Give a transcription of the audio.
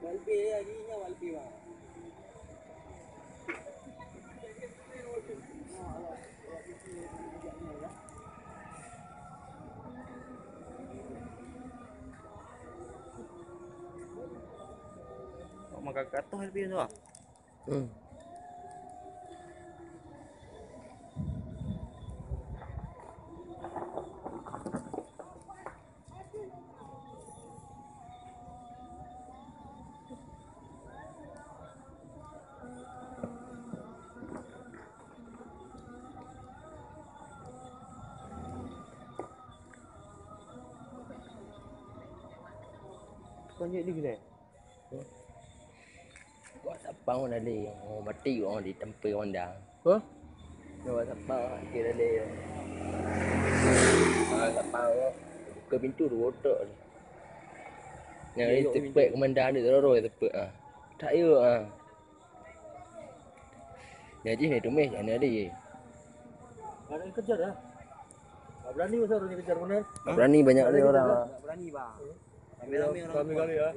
Walpi lagi walpi bang. Oh, magkakato helpi itu ah. Konjek di gini. Buat apa orang dalih? Oh, mati orang di tempat orang dah. Hah? Buat apa kira dalih? Tak apa. Buka pintu tu otak ni. Yang tepat komandan ni terus tepat ah. Tak ya ah. Jadi ni tu meh jangan ada ye. Ada yang kejar dah. Tak berani masa orang yang kejar benar. Berani banyak ni orang. Berani bang. Kami kali ya.